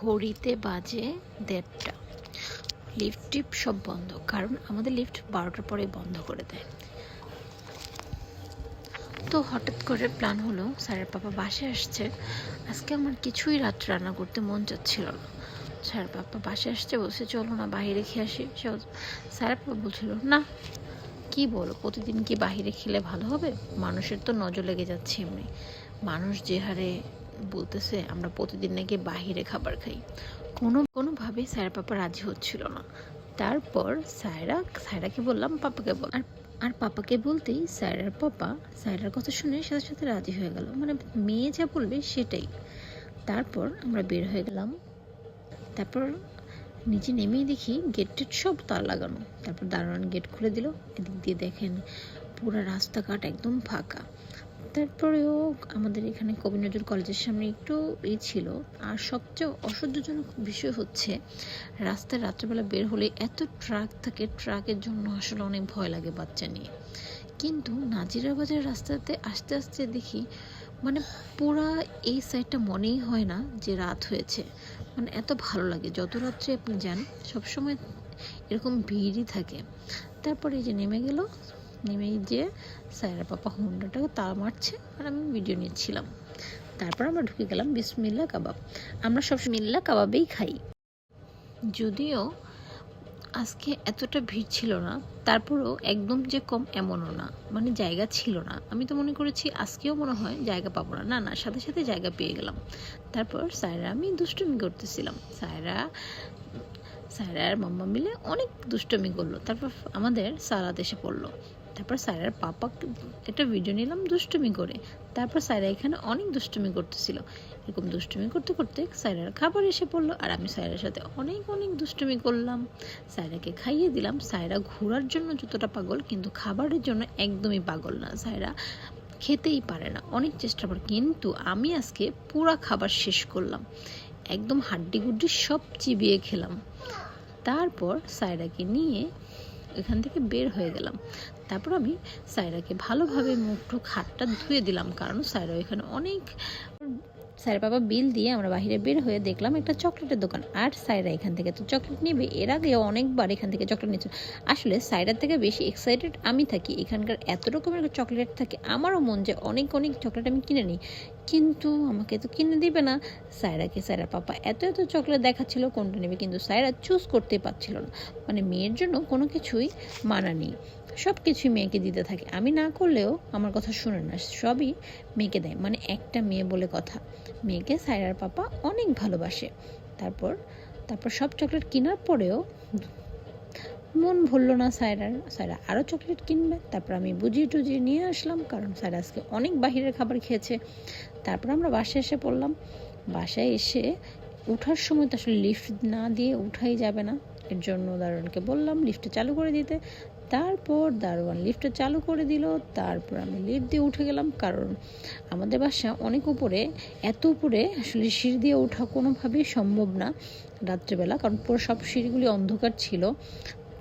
ঘড়িতে বাজে ১:৩০। লিফট টিপ সব বন্ধ, কারণ আমাদের লিফট ১২টার পরে বন্ধ করে দেয়। তো হঠাৎ করে প্ল্যান হলো, স্যারের পাপা বাসায় আসছে, আজকে আমার কিছুই রাত রান্না করতে মন চাচ্ছিল না। স্যারের পাপা বাসায় আসছে, বলছে চলো না বাইরে খেয়ে আসি। স্যারের পাপা বলছিল না, কি বলো, প্রতিদিন কি বাহিরে খেলে ভালো হবে? মানুষের তো নজর লেগে যাচ্ছে এমনি। মানুষ যে হারে বলতেছে আমরা প্রতিদিন নাকি বাহিরে খাবার খাই, কোনোভাবেই স্যারের পাপা রাজি হচ্ছিল না। তারপর স্যারাকে বললাম পাপাকে বল, আর পাপাকে বলতেই স্যারের পাপা স্যারের কথা শুনে সাথে সাথে রাজি হয়ে গেল, মানে মেয়ে যা বলবে সেটাই। তারপর আমরা বের হয়ে গেলাম। তারপর নিচে নেমেই দেখি গেট টেট সব তার লাগানো। তারপর দারোয়ান গেট খুলে দিল। এদিক দিয়ে দেখেন পুরো রাস্তাঘাট একদম ফাঁকা। তারপরেও আমাদের এখানে কবি নজরুল কলেজের সামনে একটু ছিল। আর সবচেয়ে অসহ্যজনক বিষয় হচ্ছে, রাস্তায় রাত্রেবেলা বের হলে এত ট্রাক থাকে, ট্রাকের জন্য আসলে অনেক ভয় লাগে বাচ্চা নিয়ে। কিন্তু নাজিরা বাজার রাস্তাতে আস্তে আস্তে দেখি মানে পুরা এই সাইডটা মনেই হয় না যে রাত হয়েছে। মানে এত ভালো লাগে, যত রাত্রে আপনি যান সবসময় এরকম ভিড়ই থাকে। তারপরে এই যে নেমে যে স্যারের পাপা হুন্ডাটাকে তাল মারছে আর আমি ভিডিও নিচ্ছিলাম। তারপর আমরা ঢুকে গেলাম বিসমিল্লাহ কাবাব। আমরা সব মিল্লা কাবাবেই খাই। যদিও আজকে এতটা ভিড় ছিল না, তারপরেও একদম যে কম এমনও না, মানে জায়গা ছিল না। আমি তো মনে করেছি আজকেও মনে হয় জায়গা পাবো না, না সাথে সাথে জায়গা পেয়ে গেলাম। তারপর স্যারা আমি দুষ্টুমি করতেছিলাম। স্যারা আর মাম্মা মিলে অনেক দুষ্টুমি করলো। তারপর আমাদের সালাদ এসে পড়লো। তারপর স্যারের পাপা একটা ভিডিও নিলাম দুষ্টুমি করে। তারপর স্যারা এখানে অনেক দুষ্টুমি করতেছিল। এরকম দুষ্টুমি করতে করতে স্যারের খাবার এসে পড়লো, আর আমি স্যারের সাথে অনেক দুষ্টুমি করলাম। স্যারাকে খাইয়ে দিলাম। স্যারা ঘোরার জন্য যতটা পাগল, কিন্তু খাবারের জন্য একদমই পাগল না। স্যারা খেতেই পারে না, অনেক চেষ্টা করে, কিন্তু আমি আজকে পুরা খাবার শেষ করলাম, একদম হাড্ডি গুড্ডি সব চিবিয়ে খেলাম। তারপর সায়রাকে নিয়ে এখান থেকে বের হয়ে গেলাম। তারপর আমি সায়রাকে ভালোভাবে মুখ হাতটা ধুয়ে দিলাম, কারণ সায়রা এখানে অনেক। স্যারের বাবা বিল দিয়ে আমরা বাইরে বের হয়ে দেখলাম একটা চকলেটের দোকান, আর সায়রা এখান থেকে তো চকলেট নেবে। এর আগে অনেকবার এখান থেকে চকলেট নিচ্ছে। আসলে সায়রার থেকে বেশি এক্সাইটেড আমি থাকি, এখানকার এত রকমের চকলেট থাকে, আমারও মন যে অনেক চকলেট আমি কিনে নিই, কিন্তু আমাকে তো কিনে দিবে না। সায়রার পাপা এত চকলেট দেখাচ্ছিল কোনটা নেবে, কিন্তু সায়রা চুজ করতে পারছিল না। মানে মেয়ের জন্য কোনো কিছুই মানা নেই, সব কিছুই মেয়েকে দিতে থাকে। আমি না করলেও আমার কথা শুনে না, সবই মেয়েকে দেয়। মানে একটা মেয়ে বলে কথা, মেয়েকে সায়রার পাপা অনেক ভালোবাসে। তারপর সব চকলেট কেনার পরেও মন ভরল না সায়রা আরও চকলেট কিনবে। তারপর আমি বুঝিয়ে নিয়ে আসলাম, কারণ সায়রা আজকে অনেক বাহিরের খাবার খেয়েছে। তারপর আমরা বাসায় এসে পড়লাম। বাসায় এসে ওঠার সময় তো আসলে লিফট না দিয়ে উঠাই যাবে না, এর জন্য দারোয়ানকে বললাম লিফটটা চালু করে দিতে। তারপর দারোয়ান লিফটটা চালু করে দিল। তারপর আমি লিফট দিয়ে উঠে গেলাম, কারণ আমাদের বাসা অনেক উপরে, এত উপরে আসলে সিঁড়ি দিয়ে ওঠা কোনোভাবেই সম্ভব না রাত্রেবেলা, কারণ পুরো সব সিঁড়িগুলি অন্ধকার ছিল।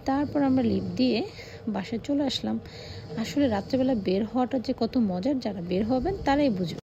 তারপর আমরা লিফট দিয়ে বাসায় চলে আসলাম। আসলে রাত্রেবেলা বের হওয়াটা যে কত মজার, যারা বের হবেন তারাই বুঝবে।